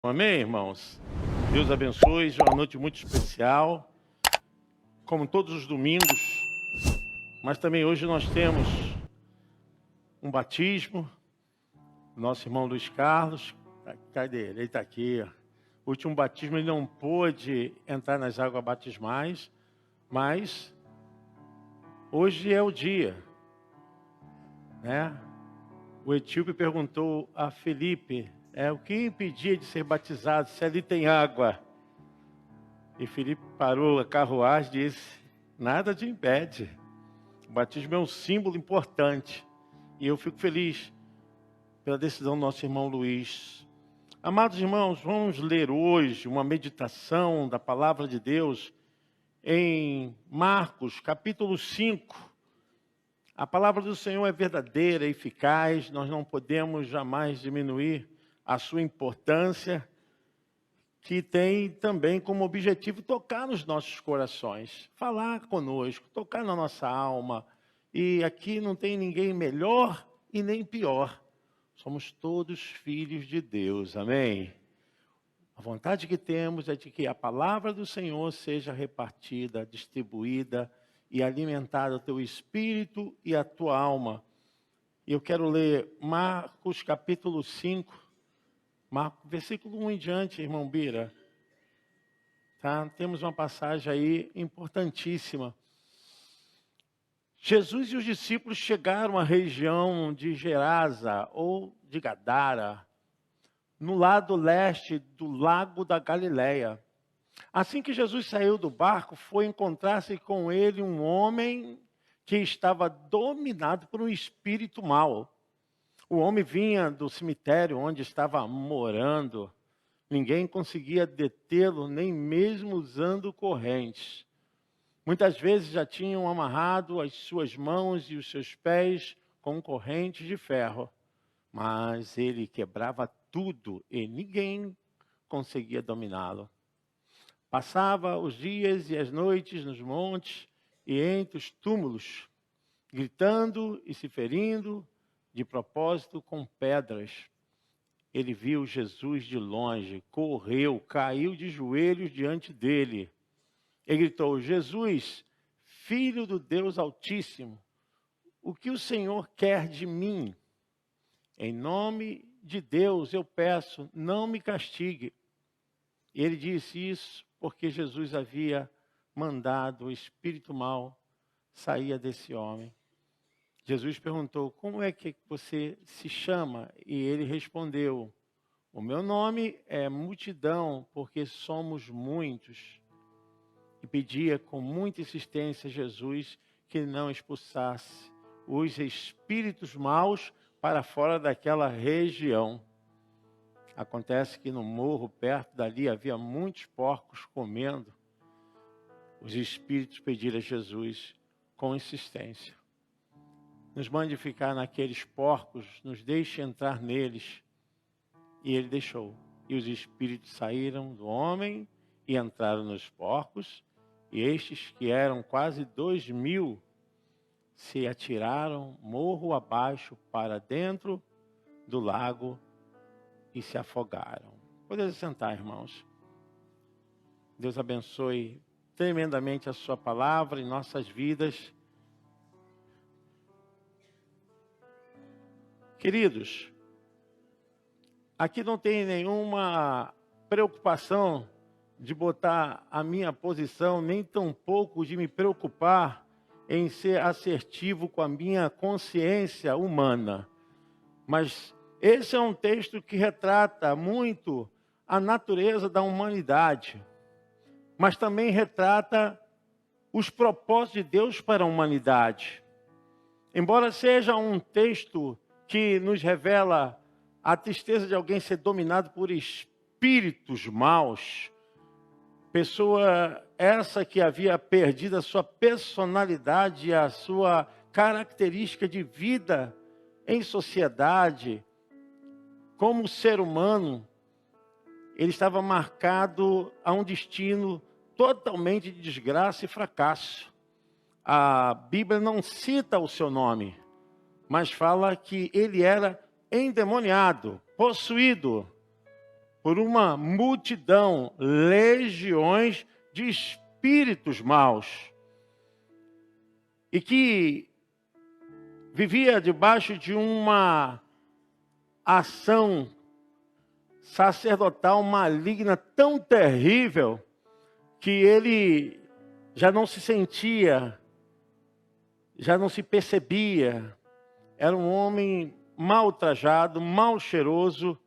Amém, irmãos? Deus abençoe, é uma noite muito especial, como todos os domingos, mas também hoje nós temos um batismo. Nosso irmão Luiz Carlos, cadê ele? Ele está aqui. O último batismo ele não pôde entrar nas águas batismais, mas hoje é o dia, né? O etíope perguntou a Felipe, o que impedia de ser batizado, se ali tem água? E Felipe parou a carruagem e disse, nada te impede. O batismo é um símbolo importante. E eu fico feliz pela decisão do nosso irmão Luiz. Amados irmãos, vamos ler hoje uma meditação da palavra de Deus em Marcos, capítulo 5. A palavra do Senhor é verdadeira, eficaz, nós não podemos jamais diminuir a sua importância, que tem também como objetivo tocar nos nossos corações, falar conosco, tocar na nossa alma. E aqui não tem ninguém melhor e nem pior. Somos todos filhos de Deus, amém? A vontade que temos é de que a palavra do Senhor seja repartida, distribuída e alimentada o teu espírito e a tua alma. E eu quero ler Marcos capítulo 5, versículo 1 em diante, irmão Bira. Tá? Temos uma passagem aí importantíssima. Jesus e os discípulos chegaram à região de Gerasa ou de Gadara, no lado leste do lago da Galileia. Assim que Jesus saiu do barco, foi encontrar-se com ele um homem que estava dominado por um espírito mau. O homem vinha do cemitério onde estava morando. Ninguém conseguia detê-lo, nem mesmo usando correntes. Muitas vezes já tinham amarrado as suas mãos e os seus pés com correntes de ferro. Mas ele quebrava tudo e ninguém conseguia dominá-lo. Passava os dias e as noites nos montes e entre os túmulos, gritando e se ferindo de propósito com pedras. Ele viu Jesus de longe, correu, caiu de joelhos diante dele. Ele gritou, Jesus, Filho do Deus Altíssimo, o que o Senhor quer de mim? Em nome de Deus eu peço, não me castigue. E ele disse isso porque Jesus havia mandado o espírito mau sair desse homem. Jesus perguntou, como é que você se chama? E ele respondeu, o meu nome é multidão, porque somos muitos. E pedia com muita insistência a Jesus que não expulsasse os espíritos maus para fora daquela região. Acontece que no morro perto dali havia muitos porcos comendo. Os espíritos pediram a Jesus com insistência, nos mande ficar naqueles porcos, nos deixe entrar neles. E ele deixou. E os espíritos saíram do homem e entraram nos porcos. E estes, que eram quase 2.000, se atiraram morro abaixo para dentro do lago e se afogaram. Podem sentar, irmãos. Deus abençoe tremendamente a sua palavra em nossas vidas. Queridos, aqui não tem nenhuma preocupação de botar a minha posição, nem tampouco de me preocupar em ser assertivo com a minha consciência humana. Mas esse é um texto que retrata muito a natureza da humanidade, mas também retrata os propósitos de Deus para a humanidade. Embora seja um texto que nos revela a tristeza de alguém ser dominado por espíritos maus, pessoa essa que havia perdido a sua personalidade, a sua característica de vida em sociedade, como ser humano, ele estava marcado a um destino totalmente de desgraça e fracasso. A Bíblia não cita o seu nome, mas fala que ele era endemoniado, possuído por uma multidão, legiões de espíritos maus, e que vivia debaixo de uma ação sacerdotal maligna tão terrível que ele já não se sentia, já não se percebia. Era um homem mal trajado, mal cheiroso,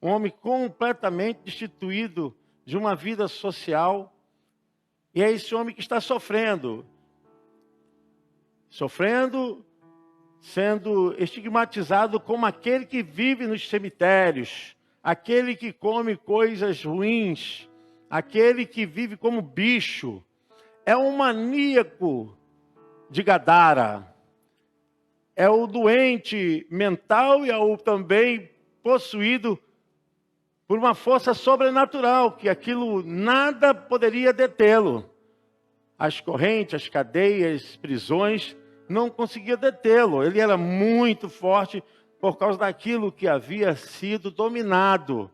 um homem completamente destituído de uma vida social. E é esse homem que está sofrendo, sendo estigmatizado como aquele que vive nos cemitérios, aquele que come coisas ruins, aquele que vive como bicho. É um maníaco de Gadara. É o doente mental e é o também possuído por uma força sobrenatural, que aquilo nada poderia detê-lo. As correntes, as cadeias, prisões, não conseguia detê-lo. Ele era muito forte por causa daquilo que havia sido dominado.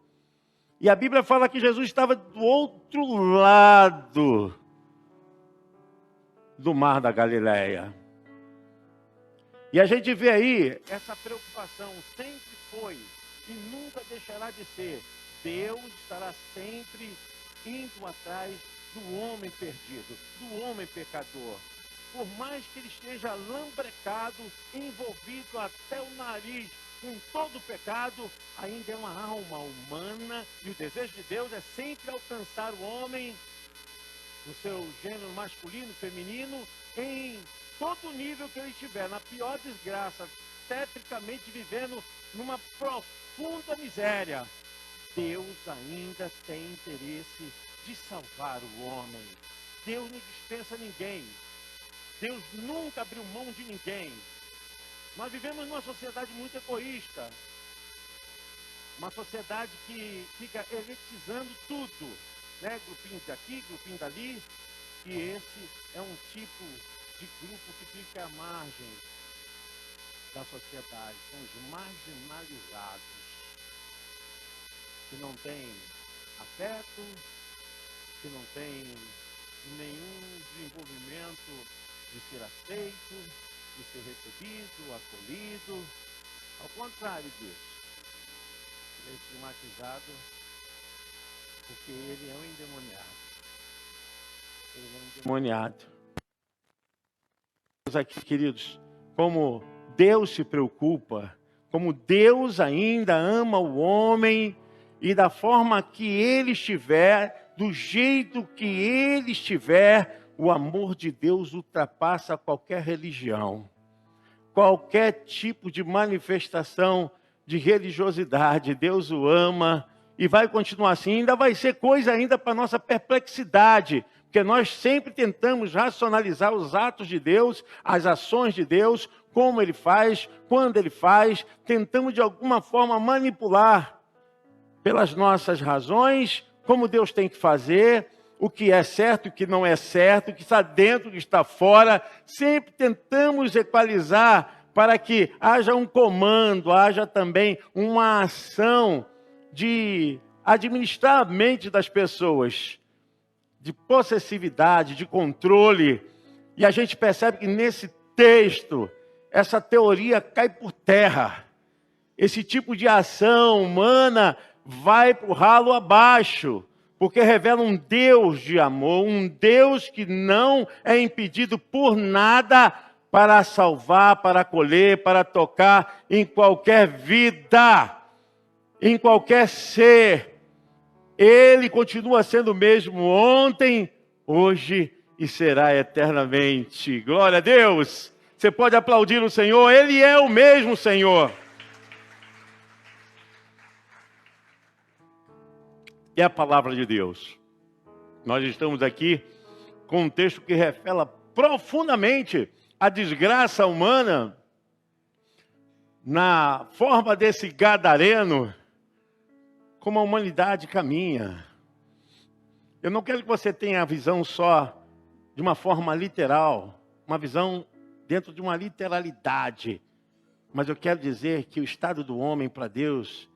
E a Bíblia fala que Jesus estava do outro lado do mar da Galileia. E a gente vê aí, essa preocupação sempre foi e nunca deixará de ser. Deus estará sempre indo atrás do homem perdido, do homem pecador. Por mais que ele esteja lambrecado, envolvido até o nariz com todo o pecado, ainda é uma alma humana e o desejo de Deus é sempre alcançar o homem, o seu gênero masculino, feminino, em todo nível que ele estiver, na pior desgraça, tetricamente vivendo numa profunda miséria. Deus ainda tem interesse de salvar o homem. Deus não dispensa ninguém. Deus nunca abriu mão de ninguém. Nós vivemos numa sociedade muito egoísta. Uma sociedade que fica elitizando tudo, né? Grupinho daqui, grupinho dali. E esse é um tipo de grupo que fica à margem da sociedade. São os marginalizados, que não tem afeto, que não tem nenhum desenvolvimento de ser aceito, de ser recebido, acolhido. Ao contrário disso, ele é estigmatizado porque ele é um endemoniado. Ele é um endemoniado. Aqui, queridos, como Deus se preocupa, como Deus ainda ama o homem, e da forma que ele estiver, do jeito que ele estiver, o amor de Deus ultrapassa qualquer religião, qualquer tipo de manifestação de religiosidade. Deus o ama e vai continuar assim. Ainda vai ser coisa ainda para nossa perplexidade, porque nós sempre tentamos racionalizar os atos de Deus, as ações de Deus, como Ele faz, quando Ele faz, tentamos de alguma forma manipular pelas nossas razões, como Deus tem que fazer, o que é certo, o que não é certo, o que está dentro, o que está fora. Sempre tentamos equalizar para que haja um comando, haja também uma ação de administrar a mente das pessoas, de possessividade, de controle. E a gente percebe que nesse texto, essa teoria cai por terra. Esse tipo de ação humana vai para o ralo abaixo, porque revela um Deus de amor, um Deus que não é impedido por nada para salvar, para acolher, para tocar em qualquer vida, em qualquer ser. Ele continua sendo o mesmo ontem, hoje e será eternamente. Glória a Deus! Você pode aplaudir o Senhor, Ele é o mesmo Senhor. É a palavra de Deus. Nós estamos aqui com um texto que revela profundamente a desgraça humana na forma desse gadareno, como a humanidade caminha. Eu não quero que você tenha a visão só de uma forma literal, uma visão dentro de uma literalidade, mas eu quero dizer que o estado do homem para Deus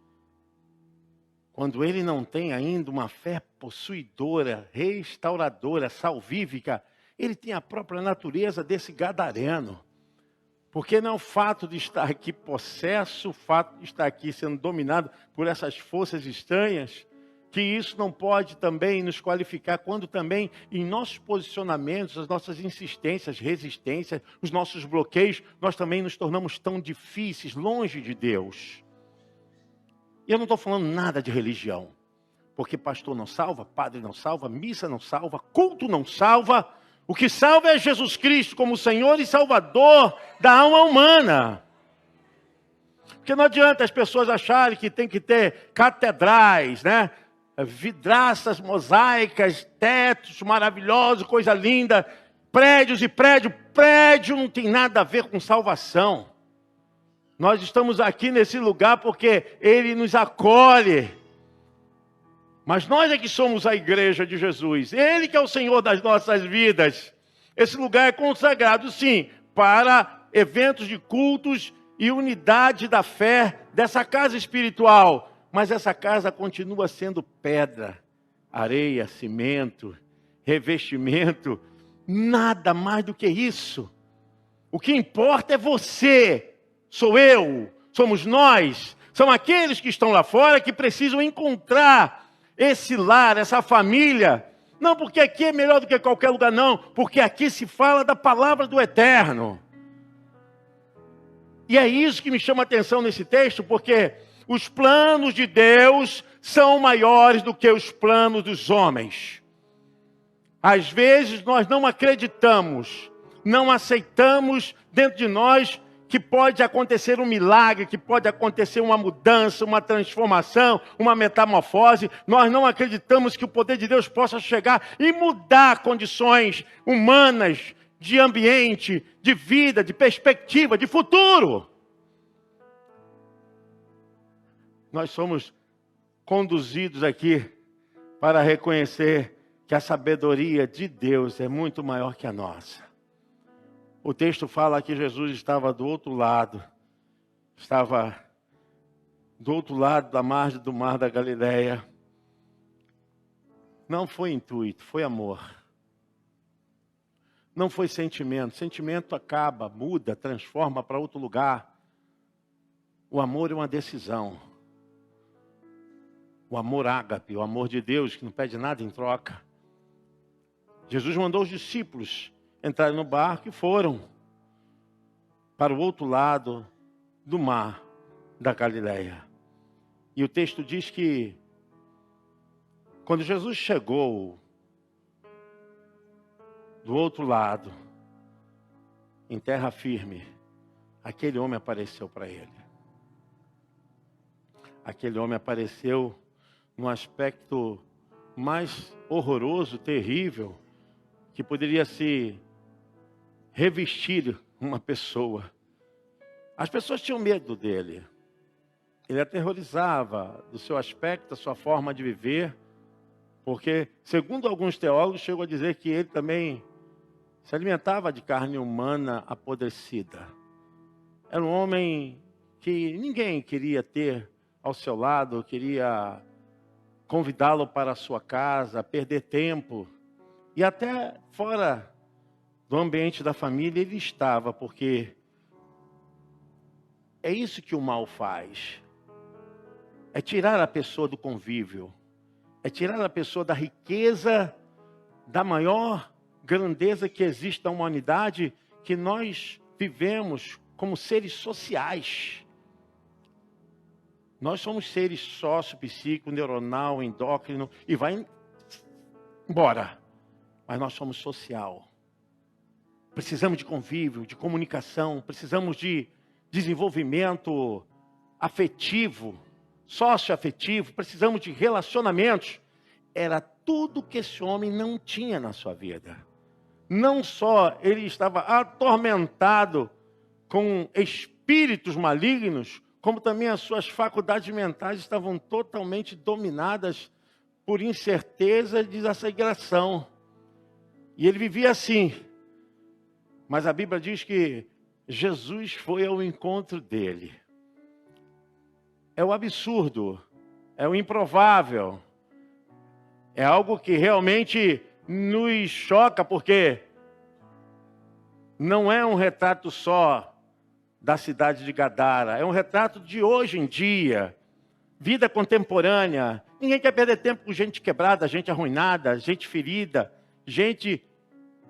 quando ele não tem ainda uma fé possuidora, restauradora, salvífica, ele tem a própria natureza desse gadareno. Porque não é o fato de estar aqui possesso, o fato de estar aqui sendo dominado por essas forças estranhas, que isso não pode também nos qualificar quando também em nossos posicionamentos, as nossas insistências, resistências, os nossos bloqueios, nós também nos tornamos tão difíceis, longe de Deus. E eu não estou falando nada de religião, porque pastor não salva, padre não salva, missa não salva, culto não salva. O que salva é Jesus Cristo como Senhor e Salvador da alma humana. Porque não adianta as pessoas acharem que tem que ter catedrais, né? Vidraças mosaicas, tetos maravilhosos, coisa linda, prédios e prédio. Prédio não tem nada a ver com salvação. Nós estamos aqui nesse lugar porque Ele nos acolhe. Mas nós é que somos a igreja de Jesus. Ele que é o Senhor das nossas vidas. Esse lugar é consagrado, sim, para eventos de cultos e unidade da fé dessa casa espiritual. Mas essa casa continua sendo pedra, areia, cimento, revestimento. Nada mais do que isso. O que importa é você, sou eu, somos nós. São aqueles que estão lá fora que precisam encontrar esse lar, essa família. Não porque aqui é melhor do que qualquer lugar, não. Porque aqui se fala da palavra do Eterno. E é isso que me chama a atenção nesse texto, porque os planos de Deus são maiores do que os planos dos homens. Às vezes nós não acreditamos, não aceitamos dentro de nós que pode acontecer um milagre, que pode acontecer uma mudança, uma transformação, uma metamorfose. Nós não acreditamos que o poder de Deus possa chegar e mudar condições humanas, de ambiente, de vida, de perspectiva, de futuro. Nós somos conduzidos aqui para reconhecer que a sabedoria de Deus é muito maior que a nossa. O texto fala que Jesus estava do outro lado. Estava do outro lado da margem do mar da Galileia. Não foi intuito, foi amor. Não foi sentimento. Sentimento acaba, muda, transforma para outro lugar. O amor é uma decisão. O amor ágape, o amor de Deus, que não pede nada em troca. Jesus mandou os discípulos entrarem no barco e foram para o outro lado do mar da Galileia. E o texto diz que quando Jesus chegou do outro lado, em terra firme, aquele homem apareceu para ele. Aquele homem apareceu num aspecto mais horroroso, terrível, que poderia se revestir uma pessoa. As pessoas tinham medo dele. Ele aterrorizava do seu aspecto, da sua forma de viver, porque, segundo alguns teólogos, chegou a dizer que ele também se alimentava de carne humana apodrecida. Era um homem que ninguém queria ter ao seu lado, queria convidá-lo para a sua casa, perder tempo. E até fora do ambiente da família ele estava, porque é isso que o mal faz. É tirar a pessoa do convívio. É tirar a pessoa da riqueza, da maior grandeza que existe na humanidade, que nós vivemos como seres sociais. Nós somos seres sócio-psíquico, neuronal, endócrino, e vai embora. Mas nós somos social. Precisamos de convívio, de comunicação, precisamos de desenvolvimento afetivo, socioafetivo, precisamos de relacionamentos. Era tudo que esse homem não tinha na sua vida. Não só ele estava atormentado com espíritos malignos, como também as suas faculdades mentais estavam totalmente dominadas por incerteza e desasseguração. E ele vivia assim. Mas a Bíblia diz que Jesus foi ao encontro dele. É o absurdo, é o improvável. É algo que realmente nos choca, porque não é um retrato só da cidade de Gadara, é um retrato de hoje em dia, vida contemporânea. Ninguém quer perder tempo com gente quebrada, gente arruinada, gente ferida, gente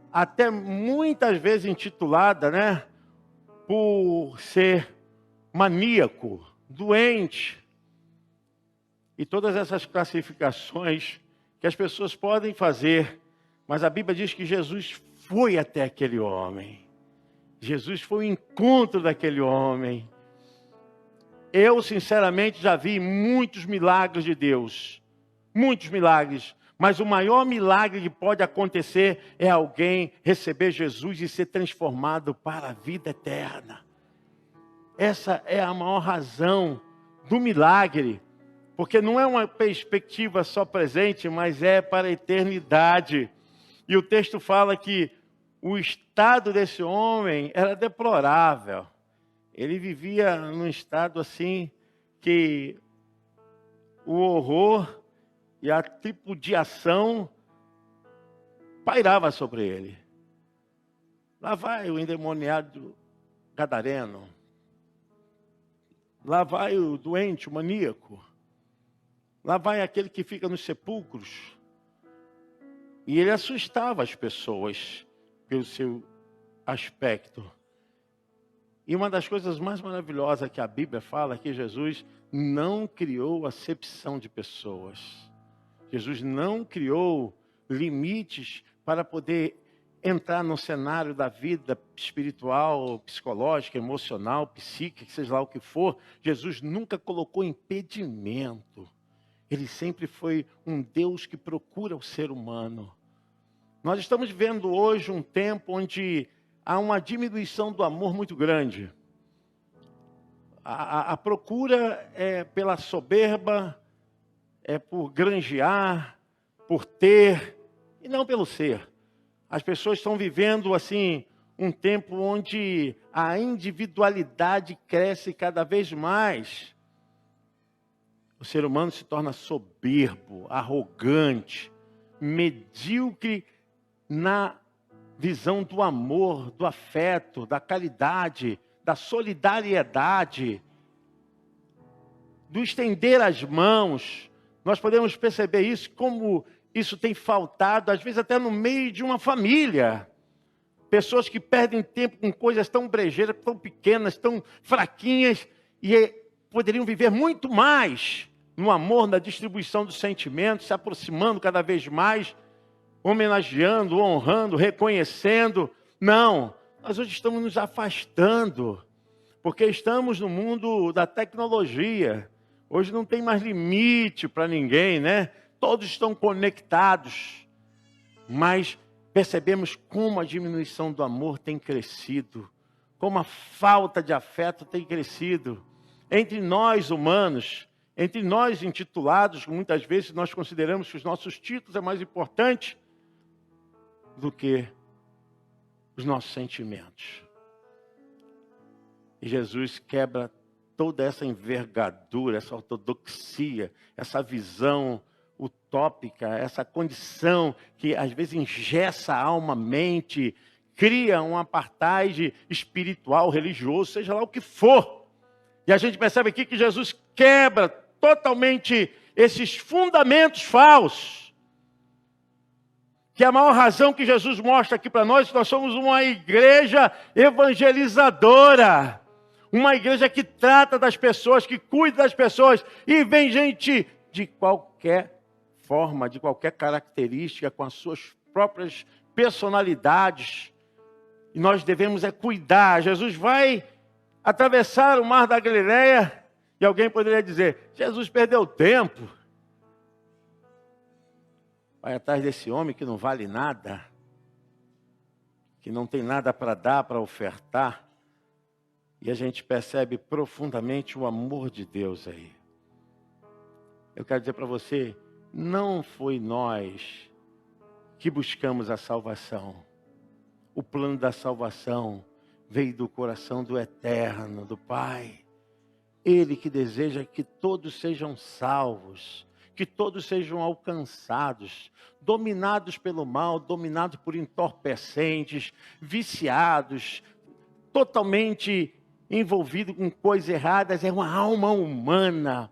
até muitas vezes intitulada, né, por ser maníaco, doente. E todas essas classificações que as pessoas podem fazer, mas a Bíblia diz que Jesus foi até aquele homem. Jesus foi ao encontro daquele homem. Eu, sinceramente, já vi muitos milagres de Deus. Muitos milagres. Mas o maior milagre que pode acontecer é alguém receber Jesus e ser transformado para a vida eterna. Essa é a maior razão do milagre. Porque não é uma perspectiva só presente, mas é para a eternidade. E o texto fala que o estado desse homem era deplorável. Ele vivia num estado assim que o horror e a tripudiação pairava sobre ele. Lá vai o endemoniado gadareno. Lá vai o doente, o maníaco. Lá vai aquele que fica nos sepulcros. E ele assustava as pessoas pelo seu aspecto. E uma das coisas mais maravilhosas que a Bíblia fala é que Jesus não criou acepção de pessoas. Jesus não criou limites para poder entrar no cenário da vida espiritual, psicológica, emocional, psíquica, seja lá o que for. Jesus nunca colocou impedimento. Ele sempre foi um Deus que procura o ser humano. Nós estamos vivendo hoje um tempo onde há uma diminuição do amor muito grande. A procura é pela soberba, é por granjear, por ter, e não pelo ser. As pessoas estão vivendo assim um tempo onde a individualidade cresce cada vez mais. O ser humano se torna soberbo, arrogante, medíocre na visão do amor, do afeto, da caridade, da solidariedade, do estender as mãos. Nós podemos perceber isso, como isso tem faltado, às vezes até no meio de uma família. Pessoas que perdem tempo com coisas tão brejeiras, tão pequenas, tão fraquinhas, e poderiam viver muito mais no amor, na distribuição dos sentimentos, se aproximando cada vez mais, homenageando, honrando, reconhecendo. Não, nós hoje estamos nos afastando, porque estamos no mundo da tecnologia. Hoje não tem mais limite para ninguém, né? Todos estão conectados, mas percebemos como a diminuição do amor tem crescido, como a falta de afeto tem crescido. Entre nós humanos, entre nós intitulados, muitas vezes nós consideramos que os nossos títulos é mais importante do que os nossos sentimentos. E Jesus quebra toda essa envergadura, essa ortodoxia, essa visão utópica, essa condição que às vezes engessa a alma, a mente, cria um apartheid espiritual, religioso, seja lá o que for. E a gente percebe aqui que Jesus quebra totalmente esses fundamentos falsos. Que a maior razão que Jesus mostra aqui para nós, nós somos uma igreja evangelizadora. Uma igreja que trata das pessoas, que cuida das pessoas. E vem gente de qualquer forma, de qualquer característica, com as suas próprias personalidades. E nós devemos cuidar. Jesus vai atravessar o mar da Galileia. E alguém poderia dizer, Jesus perdeu tempo. Vai atrás desse homem que não vale nada. Que não tem nada para dar, para ofertar. E a gente percebe profundamente o amor de Deus aí. Eu quero dizer para você, não foi nós que buscamos a salvação. O plano da salvação veio do coração do Eterno, do Pai. Ele que deseja que todos sejam salvos, que todos sejam alcançados, dominados pelo mal, dominados por entorpecentes, viciados, totalmente envolvidos com coisas erradas. É uma alma humana.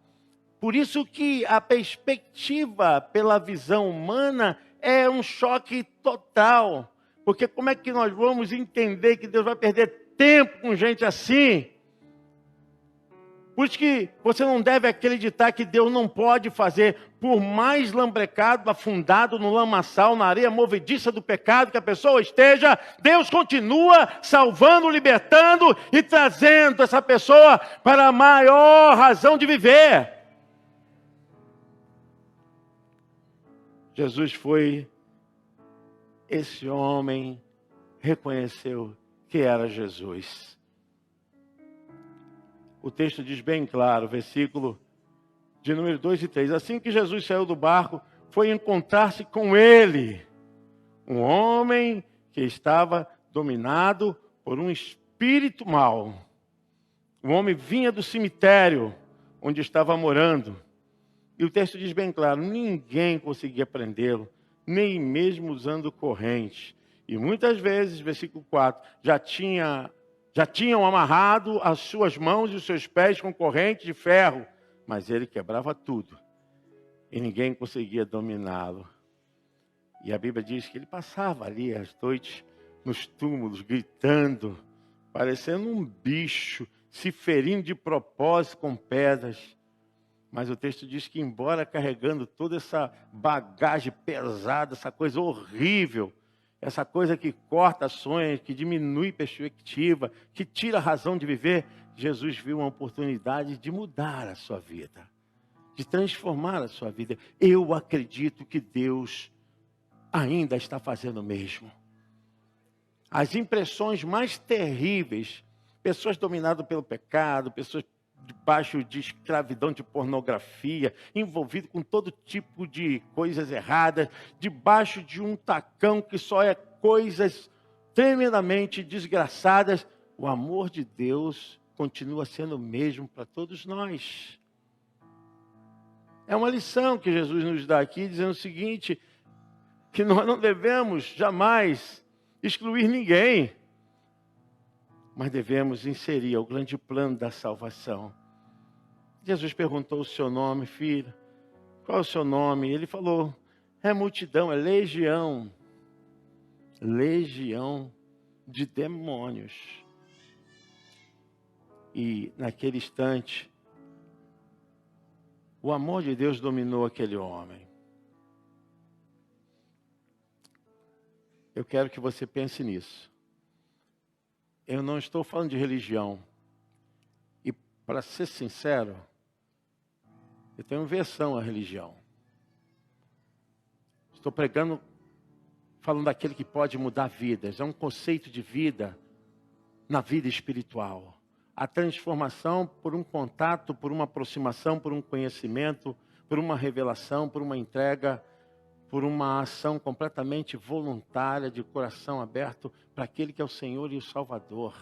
Por isso que a perspectiva pela visão humana é um choque total. Porque como é que nós vamos entender que Deus vai perder tempo com gente assim? Por isso que você não deve acreditar que Deus não pode fazer, por mais lambrecado, afundado no lamaçal, na areia movediça do pecado que a pessoa esteja, Deus continua salvando, libertando e trazendo essa pessoa para a maior razão de viver. Jesus foi esse homem, reconheceu que era Jesus. O texto diz bem claro, versículo de número 2 e 3. Assim que Jesus saiu do barco, foi encontrar-se com ele, um homem que estava dominado por um espírito mau. O homem vinha do cemitério onde estava morando. E o texto diz bem claro, ninguém conseguia prendê-lo, nem mesmo usando corrente. E muitas vezes, versículo 4, já tinham amarrado as suas mãos e os seus pés com corrente de ferro, mas ele quebrava tudo e ninguém conseguia dominá-lo. E a Bíblia diz que ele passava ali às noites nos túmulos, gritando, parecendo um bicho, se ferindo de propósito com pedras. Mas o texto diz que, embora carregando toda essa bagagem pesada, essa coisa horrível, essa coisa que corta sonhos, que diminui perspectiva, que tira a razão de viver, Jesus viu uma oportunidade de mudar a sua vida, de transformar a sua vida. Eu acredito que Deus ainda está fazendo o mesmo. As impressões mais terríveis, pessoas dominadas pelo pecado, pessoas debaixo de escravidão de pornografia, envolvido com todo tipo de coisas erradas, debaixo de um tacão que só é coisas tremendamente desgraçadas, o amor de Deus continua sendo o mesmo para todos nós. É uma lição que Jesus nos dá aqui, dizendo o seguinte, que nós não devemos jamais excluir ninguém, mas devemos inserir o grande plano da salvação. Jesus perguntou o seu nome, filho. Qual é o seu nome? Ele falou, é multidão, é legião. Legião de demônios. E naquele instante, o amor de Deus dominou aquele homem. Eu quero que você pense nisso. Eu não estou falando de religião. E para ser sincero, eu tenho versão à religião. Estou pregando, falando daquele que pode mudar vidas. É um conceito de vida na vida espiritual. A transformação por um contato, por uma aproximação, por um conhecimento, por uma revelação, por uma entrega, por uma ação completamente voluntária, de coração aberto para aquele que é o Senhor e o Salvador.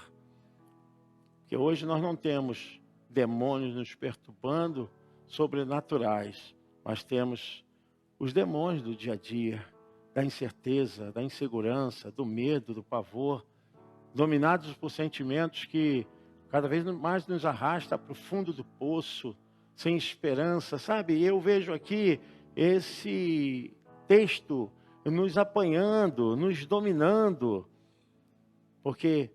Porque hoje nós não temos demônios nos perturbando, sobrenaturais, mas temos os demônios do dia a dia, da incerteza, da insegurança, do medo, do pavor, dominados por sentimentos que cada vez mais nos arrasta para o fundo do poço, sem esperança, sabe? Eu vejo aqui esse texto nos apanhando, nos dominando, porque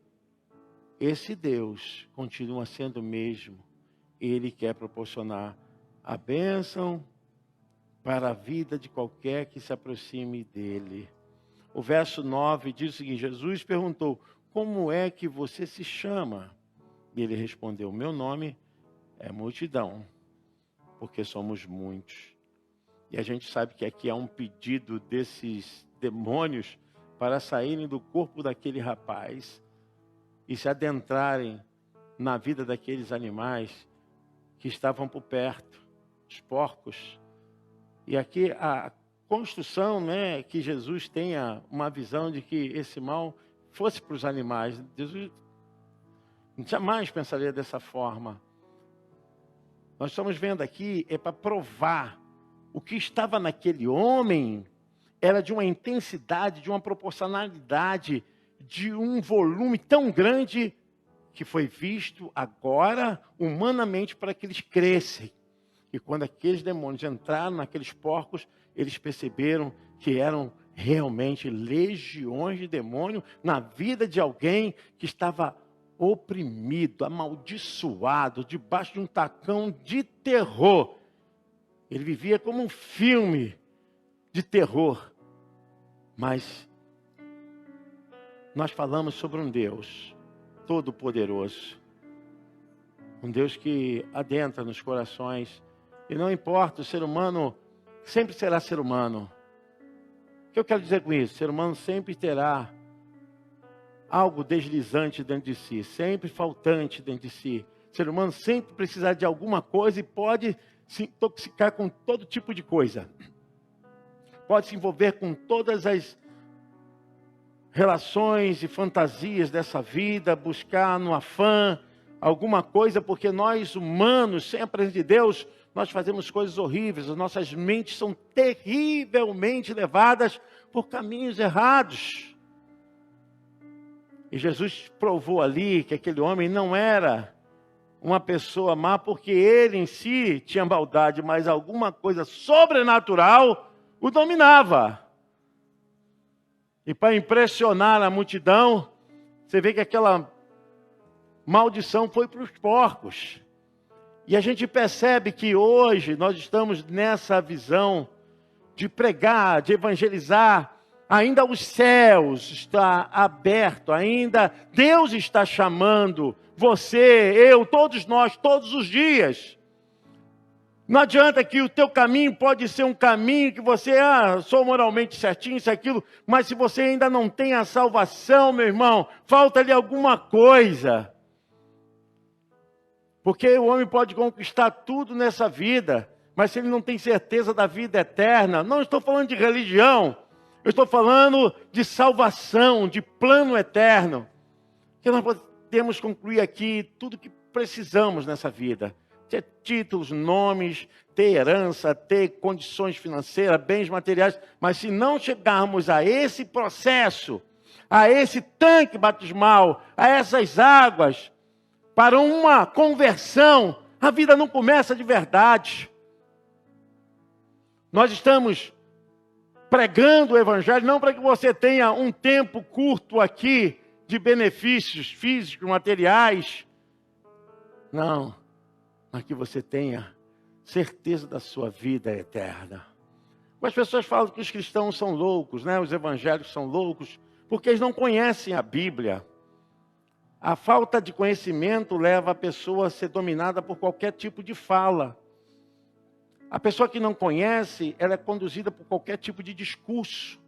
esse Deus continua sendo o mesmo. Ele quer proporcionar a bênção para a vida de qualquer que se aproxime dele. O verso 9 diz o seguinte, Jesus perguntou, como é que você se chama? E ele respondeu, meu nome é multidão, porque somos muitos. E a gente sabe que aqui há um pedido desses demônios para saírem do corpo daquele rapaz e se adentrarem na vida daqueles animais que estavam por perto, os porcos. E aqui a construção, né, que Jesus tenha uma visão de que esse mal fosse para os animais. Jesus jamais pensaria dessa forma. Nós estamos vendo aqui é para provar o que estava naquele homem era de uma intensidade, de uma proporcionalidade, de um volume tão grande que foi visto agora humanamente para que eles crescem. E quando aqueles demônios entraram naqueles porcos, eles perceberam que eram realmente legiões de demônio na vida de alguém que estava oprimido, amaldiçoado, debaixo de um tacão de terror. Ele vivia como um filme de terror. Mas nós falamos sobre um Deus todo-poderoso. Um Deus que adentra nos corações. E não importa, o ser humano sempre será ser humano. O que eu quero dizer com isso? O ser humano sempre terá algo deslizante dentro de si, sempre faltante dentro de si. O ser humano sempre precisará de alguma coisa e pode se intoxicar com todo tipo de coisa. Pode se envolver com todas as relações e fantasias dessa vida, buscar no afã alguma coisa, porque nós humanos, sem a presença de Deus, nós fazemos coisas horríveis, as nossas mentes são terrivelmente levadas por caminhos errados. E Jesus provou ali que aquele homem não era uma pessoa má, porque ele em si tinha maldade, mas alguma coisa sobrenatural o dominava. E para impressionar a multidão, você vê que aquela maldição foi para os porcos. E a gente percebe que hoje nós estamos nessa visão de pregar, de evangelizar. Ainda os céus estão abertos, ainda Deus está chamando você, eu, todos nós, todos os dias. Não adianta que o teu caminho pode ser um caminho que você, sou moralmente certinho, isso, aquilo, mas se você ainda não tem a salvação, meu irmão, falta-lhe alguma coisa. Porque o homem pode conquistar tudo nessa vida, mas se ele não tem certeza da vida eterna, não estou falando de religião, eu estou falando de salvação, de plano eterno. Que nós podemos concluir aqui tudo que precisamos nessa vida. Ter títulos, nomes, ter herança, ter condições financeiras, bens materiais. Mas se não chegarmos a esse processo, a esse tanque batismal, a essas águas, para uma conversão, a vida não começa de verdade. Nós estamos pregando o Evangelho, não para que você tenha um tempo curto aqui de benefícios físicos, materiais. Não, para que você tenha certeza da sua vida eterna. As pessoas falam que os cristãos são loucos, né? Os evangélicos são loucos, porque eles não conhecem a Bíblia. A falta de conhecimento leva a pessoa a ser dominada por qualquer tipo de fala. A pessoa que não conhece, ela é conduzida por qualquer tipo de discurso.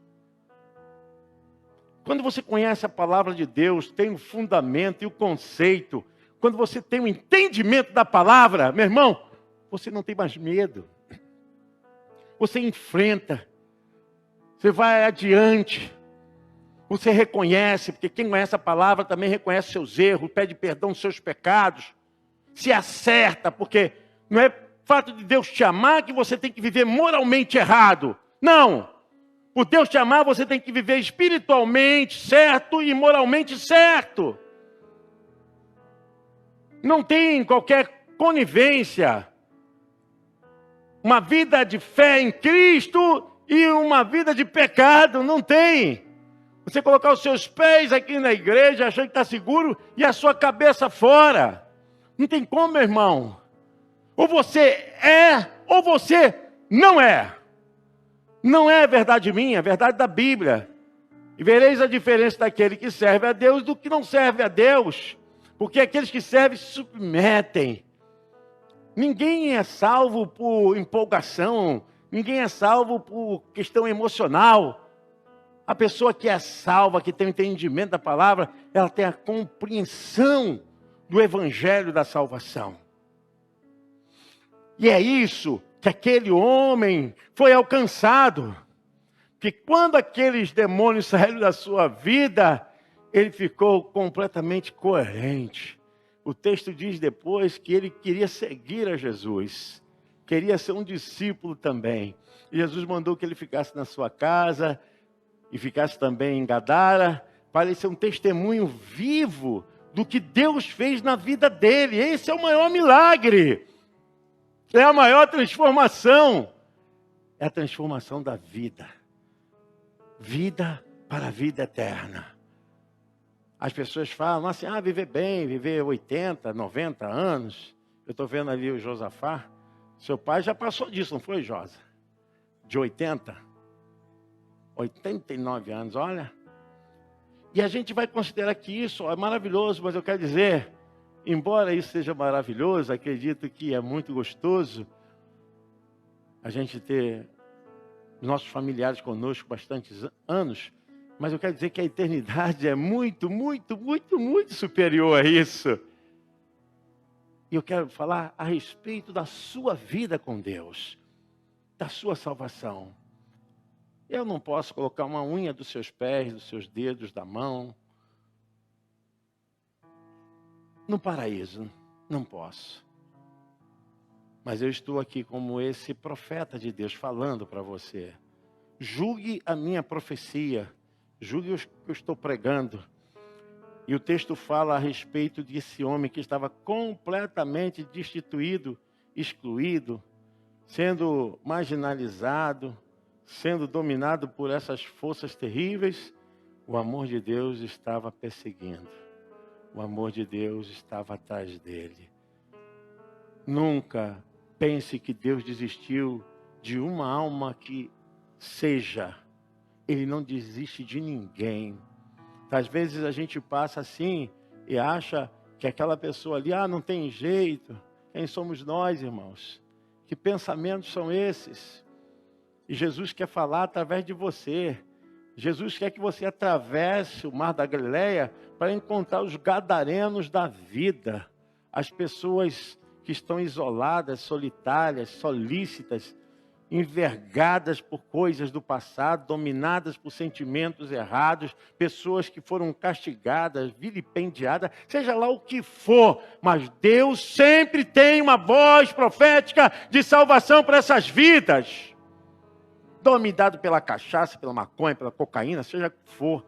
Quando você conhece a palavra de Deus, tem o fundamento e o conceito, quando você tem o entendimento da palavra, meu irmão, você não tem mais medo. Você enfrenta, você vai adiante. Você reconhece, porque quem conhece a palavra também reconhece seus erros, pede perdão dos seus pecados, se acerta, porque não é fato de Deus te amar que você tem que viver moralmente errado. Não! Por Deus te amar, você tem que viver espiritualmente certo e moralmente certo. Não tem qualquer conivência. Uma vida de fé em Cristo e uma vida de pecado, não tem. Você colocar os seus pés aqui na igreja, achando que está seguro, e a sua cabeça fora. Não tem como, meu irmão. Ou você é, ou você não é. Não é verdade minha, é verdade da Bíblia. E vereis a diferença daquele que serve a Deus do que não serve a Deus. Porque aqueles que servem se submetem. Ninguém é salvo por empolgação. Ninguém é salvo por questão emocional. A pessoa que é salva, que tem o entendimento da palavra, ela tem a compreensão do evangelho da salvação. E é isso que aquele homem foi alcançado. Que quando aqueles demônios saíram da sua vida, ele ficou completamente coerente. o texto diz depois que ele queria seguir a Jesus, queria ser um discípulo também. E Jesus mandou que ele ficasse na sua casa e ficasse também em Gadara, para ele ser um testemunho vivo do que Deus fez na vida dele. Esse é o maior milagre, é a maior transformação, é a transformação da vida. Vida para a vida eterna. As pessoas falam assim, viver bem, viver 80, 90 anos. Eu estou vendo ali o Josafá. Seu pai já passou disso, não foi, Josa? De 80, 89 anos, olha. E a gente vai considerar que isso é maravilhoso, mas eu quero dizer, embora isso seja maravilhoso, acredito que é muito gostoso a gente ter nossos familiares conosco bastantes anos, mas eu quero dizer que a eternidade é muito, muito, muito, muito superior a isso. E eu quero falar a respeito da sua vida com Deus, da sua salvação. Eu não posso colocar uma unha dos seus pés, dos seus dedos, da mão no paraíso, não posso. Mas eu estou aqui como esse profeta de Deus falando para você. Julgue a minha profecia, julgue o que eu estou pregando. E o texto fala a respeito desse homem que estava completamente destituído, excluído, sendo marginalizado, sendo dominado por essas forças terríveis. O amor de Deus estava perseguindo. O amor de Deus estava atrás dele. Nunca pense que Deus desistiu de uma alma que seja. Ele não desiste de ninguém. Às vezes a gente passa assim e acha que aquela pessoa ali, não tem jeito. Quem somos nós, irmãos? Que pensamentos são esses? E Jesus quer falar através de você. Jesus quer que você atravesse o mar da Galileia para encontrar os gadarenos da vida. As pessoas que estão isoladas, solitárias, solícitas, envergadas por coisas do passado, dominadas por sentimentos errados, pessoas que foram castigadas, vilipendiadas, seja lá o que for, mas Deus sempre tem uma voz profética de salvação para essas vidas. Dominado pela cachaça, pela maconha, pela cocaína, seja o que for,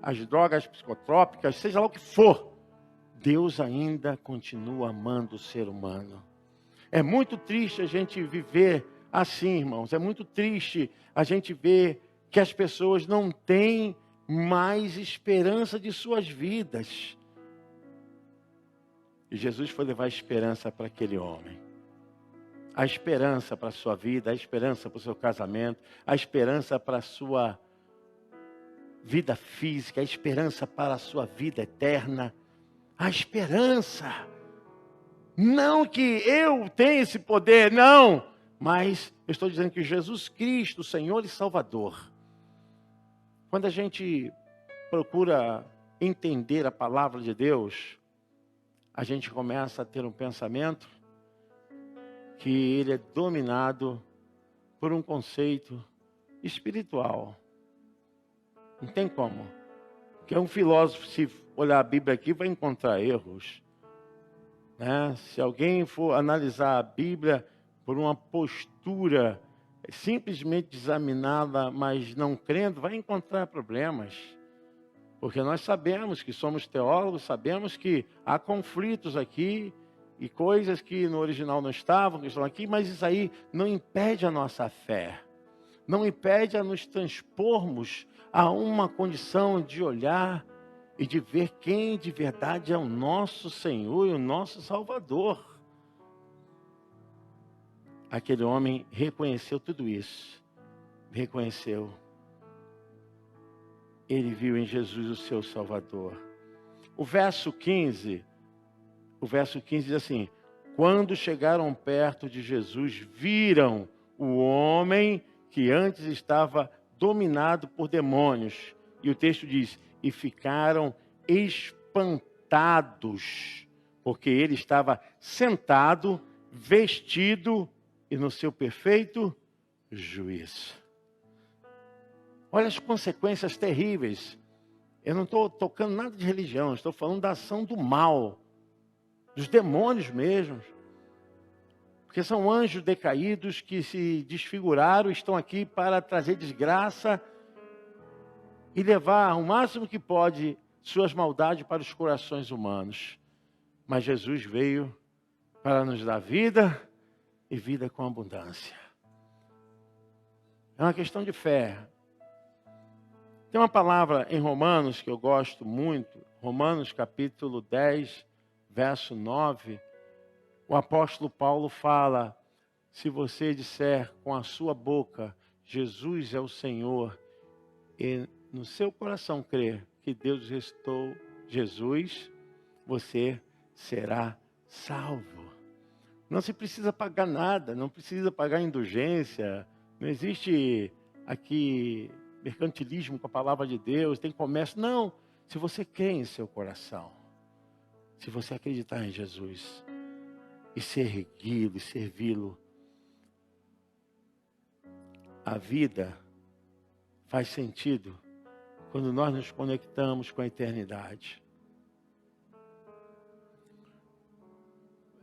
as drogas psicotrópicas, seja lá o que for, Deus ainda continua amando o ser humano. É muito triste a gente viver assim, irmãos. É muito triste a gente ver que as pessoas não têm mais esperança de suas vidas. E Jesus foi levar esperança para aquele homem. A esperança para a sua vida, a esperança para o seu casamento, a esperança para a sua vida física, a esperança para a sua vida eterna. A esperança. Não que eu tenha esse poder, não. Mas eu estou dizendo que Jesus Cristo, Senhor e Salvador. Quando a gente procura entender a palavra de Deus, a gente começa a ter um pensamento que ele é dominado por um conceito espiritual. Não tem como. Porque um filósofo, se olhar a Bíblia aqui, vai encontrar erros. Se alguém for analisar a Bíblia por uma postura simplesmente examinada, mas não crendo, vai encontrar problemas. Porque nós sabemos que somos teólogos, sabemos que há conflitos aqui e coisas que no original não estavam, que estão aqui, mas isso aí não impede a nossa fé. Não impede a nos transpormos a uma condição de olhar e de ver quem de verdade é o nosso Senhor e o nosso Salvador. Aquele homem reconheceu tudo isso. Reconheceu. Ele viu em Jesus o seu Salvador. O verso 15 diz assim: quando chegaram perto de Jesus, viram o homem que antes estava dominado por demônios. E o texto diz, e ficaram espantados, porque ele estava sentado, vestido e no seu perfeito juízo. Olha as consequências terríveis. Eu não estou tocando nada de religião, estou falando da ação do mal. dos demônios mesmos. Porque são anjos decaídos que se desfiguraram, estão aqui para trazer desgraça e levar o máximo que pode suas maldades para os corações humanos. Mas Jesus veio para nos dar vida e vida com abundância. É uma questão de fé. Tem uma palavra em Romanos que eu gosto muito, Romanos capítulo 10, verso 9. O apóstolo Paulo fala: se você disser com a sua boca, Jesus é o Senhor, e no seu coração crer que Deus ressuscitou Jesus, você será salvo. Não se precisa pagar nada, não precisa pagar indulgência, não existe aqui mercantilismo com a palavra de Deus, tem comércio. Não, se você crê em seu coração, se você acreditar em Jesus e segui-lo e servi-lo, a vida faz sentido quando nós nos conectamos com a eternidade.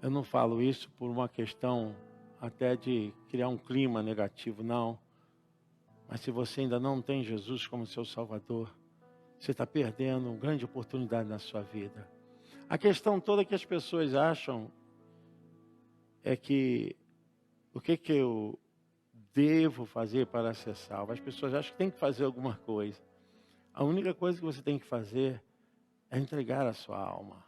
Eu não falo isso por uma questão até de criar um clima negativo, não. Mas se você ainda não tem Jesus como seu Salvador, você está perdendo uma grande oportunidade na sua vida. A questão toda que as pessoas acham é que o que eu devo fazer para ser salvo? As pessoas acham que tem que fazer alguma coisa. A única coisa que você tem que fazer é entregar a sua alma.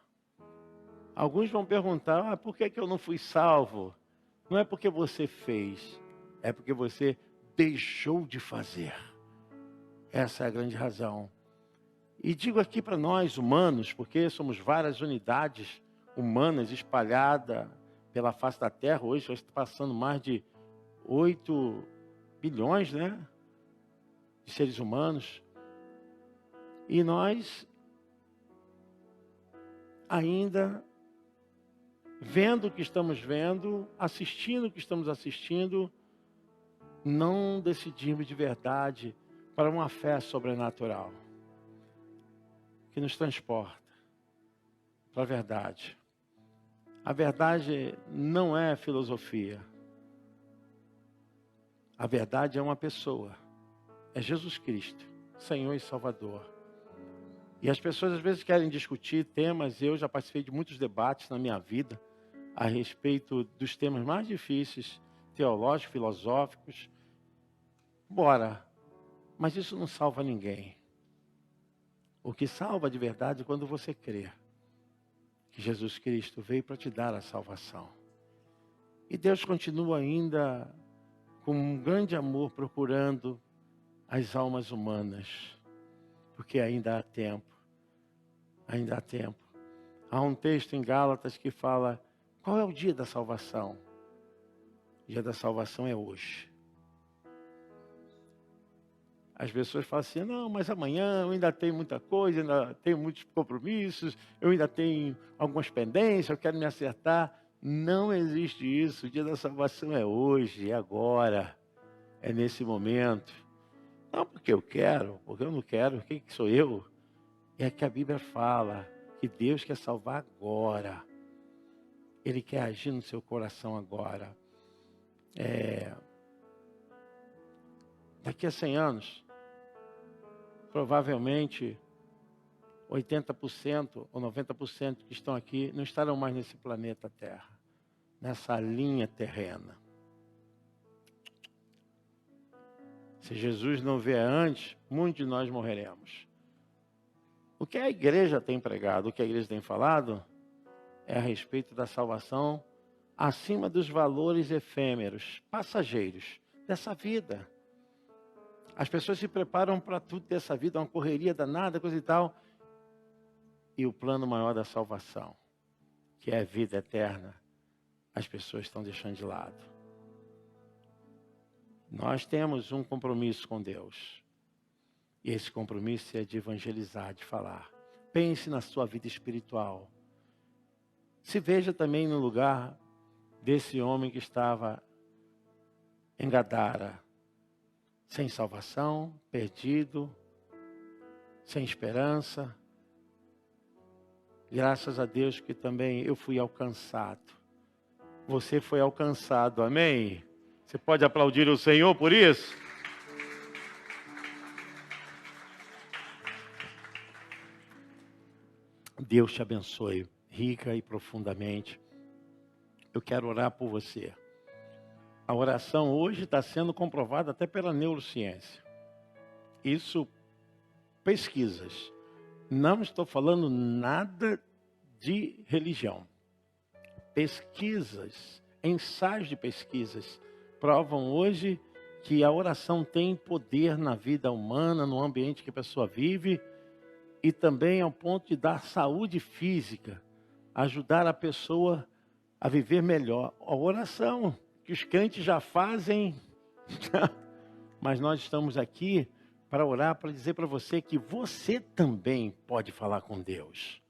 Alguns vão perguntar, por que eu não fui salvo? Não é porque você fez, é porque você deixou de fazer. Essa é a grande razão. E digo aqui para nós humanos, porque somos várias unidades humanas espalhadas pela face da terra. Hoje já está passando mais de 8 bilhões, né, de seres humanos. E nós ainda vendo o que estamos vendo, assistindo o que estamos assistindo, não decidimos de verdade para uma fé sobrenatural que nos transporta para a verdade. A verdade não é filosofia. A verdade é uma pessoa. É Jesus Cristo, Senhor e Salvador. E as pessoas às vezes querem discutir temas. Eu já participei de muitos debates na minha vida a respeito dos temas mais difíceis, teológicos, filosóficos. Bora, mas isso não salva ninguém. O que salva de verdade é quando você crê que Jesus Cristo veio para te dar a salvação. E Deus continua ainda com um grande amor procurando as almas humanas, porque ainda há tempo. Ainda há tempo. Há um texto em Gálatas que fala: qual é o dia da salvação? O dia da salvação é hoje. As pessoas falam assim: não, mas amanhã eu ainda tenho muita coisa, ainda tenho muitos compromissos, eu ainda tenho algumas pendências, eu quero me acertar. Não existe isso. O dia da salvação é hoje, é agora, é nesse momento. Não porque eu quero, porque eu não quero, quem que sou eu? É que a Bíblia fala que Deus quer salvar agora. Ele quer agir no seu coração agora. Daqui a 100 anos, provavelmente 80% ou 90% que estão aqui não estarão mais nesse planeta Terra, nessa linha terrena. Se Jesus não vier antes, muitos de nós morreremos. O que a igreja tem pregado, o que a igreja tem falado, é a respeito da salvação acima dos valores efêmeros, passageiros dessa vida. As pessoas se preparam para tudo dessa vida, uma correria danada, coisa e tal. E o plano maior da salvação, que é a vida eterna, as pessoas estão deixando de lado. Nós temos um compromisso com Deus. E esse compromisso é de evangelizar, de falar. Pense na sua vida espiritual. Se veja também no lugar desse homem que estava em Gadara, sem salvação, perdido, sem esperança. Graças a Deus que também eu fui alcançado. Você foi alcançado, amém? Você pode aplaudir o Senhor por isso? Deus te abençoe, rica e profundamente. Eu quero orar por você. A oração hoje está sendo comprovada até pela neurociência. Isso, pesquisas. Não estou falando nada de religião. Pesquisas, ensaios de pesquisas, provam hoje que a oração tem poder na vida humana, no ambiente que a pessoa vive, e também ao ponto de dar saúde física, ajudar a pessoa a viver melhor. A oração que os crentes já fazem, mas nós estamos aqui para orar, para dizer para você que você também pode falar com Deus.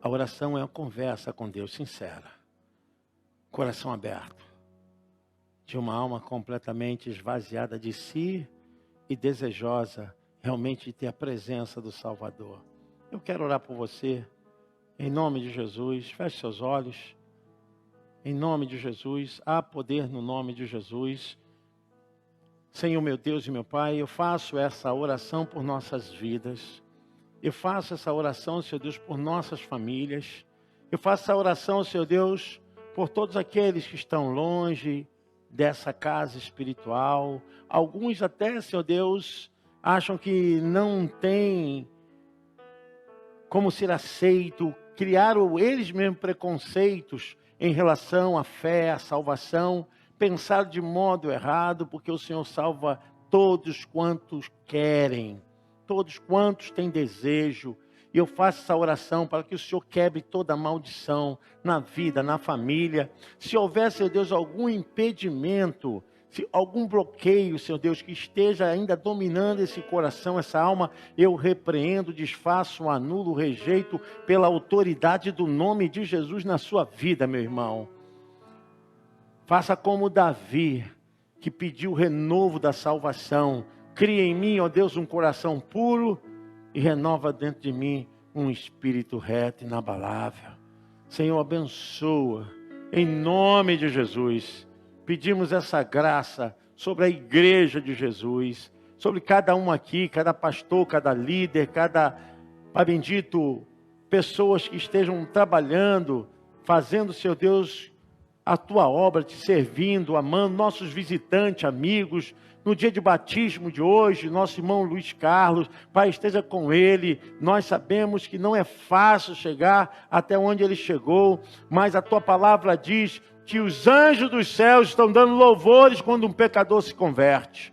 A oração é uma conversa com Deus sincera, coração aberto, de uma alma completamente esvaziada de si e desejosa realmente de ter a presença do Salvador. Eu quero orar por você, em nome de Jesus. Feche seus olhos, em nome de Jesus. Há poder no nome de Jesus. Senhor meu Deus e meu Pai, eu faço essa oração por nossas vidas. Eu faço essa oração, Senhor Deus, por nossas famílias. Eu faço essa oração, Senhor Deus, por todos aqueles que estão longe dessa casa espiritual. Alguns até, Senhor Deus, acham que não tem como ser aceito. Criaram eles mesmos preconceitos em relação à fé, à salvação. Pensaram de modo errado, porque o Senhor salva todos quantos querem. Todos quantos têm desejo, e eu faço essa oração para que o Senhor quebre toda maldição na vida, na família. Se houver, Senhor Deus, algum impedimento, se algum bloqueio, Senhor Deus, que esteja ainda dominando esse coração, essa alma, eu repreendo, desfaço, anulo, rejeito pela autoridade do nome de Jesus na sua vida, meu irmão. Faça como Davi, que pediu o renovo da salvação. Cria em mim, ó Deus, um coração puro e renova dentro de mim um espírito reto e inabalável. Senhor, abençoa, em nome de Jesus. Pedimos essa graça sobre a igreja de Jesus, sobre cada um aqui, cada pastor, cada líder, cada, Pai bendito, pessoas que estejam trabalhando, fazendo, Senhor Deus, a tua obra, te servindo, amando, nossos visitantes, amigos. No dia de batismo de hoje, nosso irmão Luiz Carlos, Pai, esteja com ele. Nós sabemos que não é fácil chegar até onde ele chegou, mas a tua palavra diz que os anjos dos céus estão dando louvores quando um pecador se converte.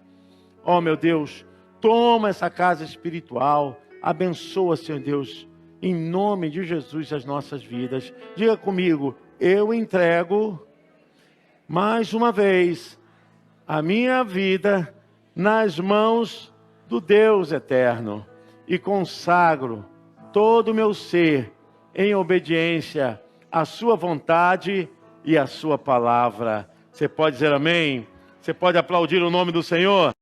Oh, meu Deus, toma essa casa espiritual, abençoa, Senhor Deus, em nome de Jesus as nossas vidas. Diga comigo, eu entrego mais uma vez a minha vida nas mãos do Deus eterno e consagro todo o meu ser em obediência à sua vontade e à sua palavra. Você pode dizer amém? Você pode aplaudir o nome do Senhor?